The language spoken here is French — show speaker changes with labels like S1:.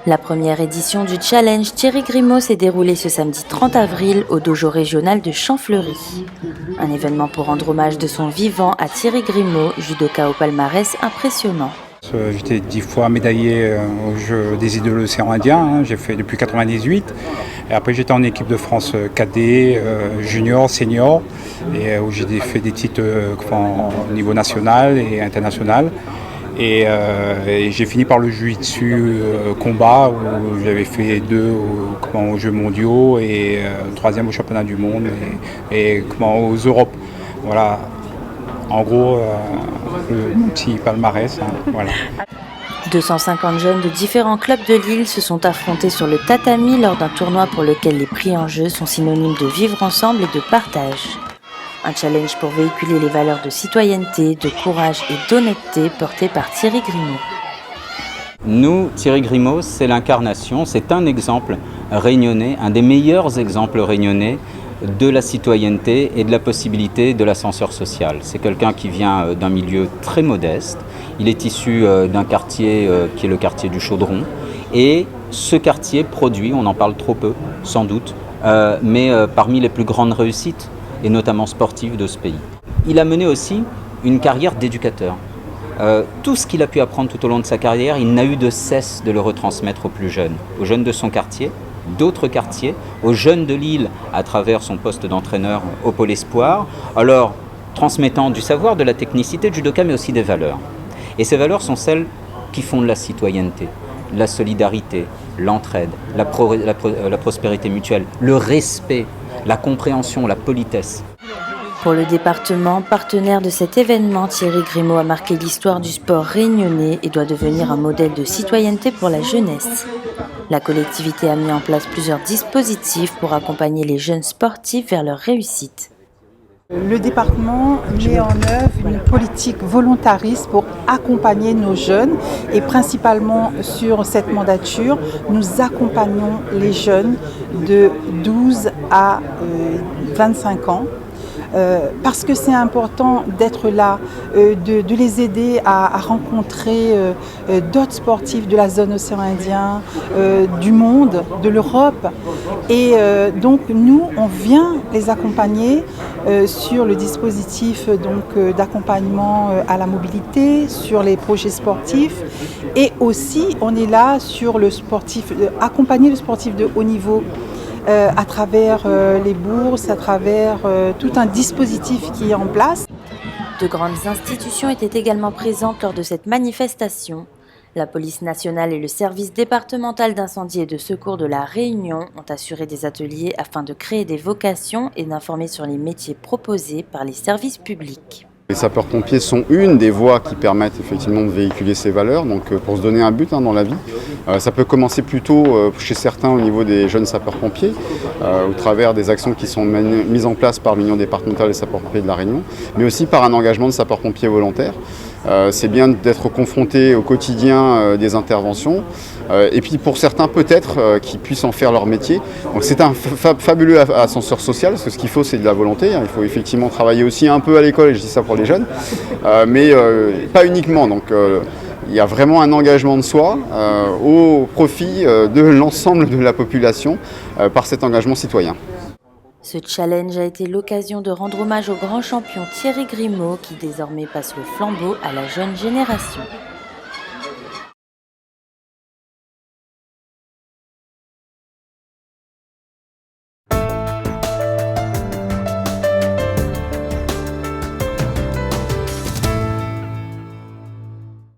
S1: La première édition du challenge Thierry Grimaud s'est déroulée ce samedi 30 avril au dojo régional de Champfleury. Un événement pour rendre hommage de son vivant à Thierry Grimaud, judoka au palmarès impressionnant.
S2: J'étais 10 fois médaillé aux Jeux des idoles de l'océan Indien, j'ai fait depuis 1998. Et après j'étais en équipe de France cadet, junior, senior, et où j'ai fait des titres au niveau national et international. Et j'ai fini par le jiu-jitsu combat où j'avais fait 2 aux Jeux mondiaux et 3e au championnat du monde et aux Europes. Voilà, en gros, mon petit palmarès. Voilà.
S1: 250 jeunes de différents clubs de Lille se sont affrontés sur le tatami lors d'un tournoi pour lequel les prix en jeu sont synonymes de vivre ensemble et de partage. Un challenge pour véhiculer les valeurs de citoyenneté, de courage et d'honnêteté portées par Thierry Grimaud.
S3: Nous, Thierry Grimaud, c'est l'incarnation, c'est un exemple réunionnais, un des meilleurs exemples réunionnais de la citoyenneté et de la possibilité de l'ascenseur social. C'est quelqu'un qui vient d'un milieu très modeste, il est issu d'un quartier qui est le quartier du Chaudron, et ce quartier produit, on en parle trop peu, sans doute, mais parmi les plus grandes réussites, et notamment sportive de ce pays. Il a mené aussi une carrière d'éducateur. Tout ce qu'il a pu apprendre tout au long de sa carrière, il n'a eu de cesse de le retransmettre aux plus jeunes, aux jeunes de son quartier, d'autres quartiers, aux jeunes de Lille à travers son poste d'entraîneur au Pôle Espoir, alors transmettant du savoir, de la technicité de judoka, mais aussi des valeurs. Et ces valeurs sont celles qui font de la citoyenneté, la solidarité, l'entraide, la prospérité mutuelle, le respect, la compréhension, la politesse.
S1: Pour le département, partenaire de cet événement, Thierry Grimaud a marqué l'histoire du sport réunionnais et doit devenir un modèle de citoyenneté pour la jeunesse. La collectivité a mis en place plusieurs dispositifs pour accompagner les jeunes sportifs vers leur réussite.
S4: Le département met en œuvre une politique volontariste pour accompagner nos jeunes et principalement sur cette mandature, nous accompagnons les jeunes de 12 à 25 ans. Parce que c'est important d'être là, de les aider à rencontrer d'autres sportifs de la zone océan Indien, du monde, de l'Europe. Et donc nous, on vient les accompagner sur le dispositif d'accompagnement à la mobilité, sur les projets sportifs. Et aussi, on est là sur le sportif, accompagner le sportif de haut niveau. À travers les bourses, à travers tout un dispositif qui est en place.
S1: De grandes institutions étaient également présentes lors de cette manifestation. La police nationale et le service départemental d'incendie et de secours de la Réunion ont assuré des ateliers afin de créer des vocations et d'informer sur les métiers proposés par les services publics.
S5: Les sapeurs-pompiers sont une des voies qui permettent effectivement de véhiculer ces valeurs, donc pour se donner un but dans la vie. Ça peut commencer plutôt chez certains au niveau des jeunes sapeurs-pompiers, au travers des actions qui sont mises en place par l'Union départementale des sapeurs-pompiers de la Réunion, mais aussi par un engagement de sapeurs-pompiers volontaires. C'est bien d'être confronté au quotidien des interventions, et puis pour certains peut-être qui puissent en faire leur métier. Donc c'est un fabuleux ascenseur social, parce que ce qu'il faut c'est de la volonté, il faut effectivement travailler aussi un peu à l'école, et je dis ça pour les jeunes, mais pas uniquement. Donc il y a vraiment un engagement de soi au profit de l'ensemble de la population par cet engagement citoyen.
S1: Ce challenge a été l'occasion de rendre hommage au grand champion Thierry Grimaud qui désormais passe le flambeau à la jeune génération.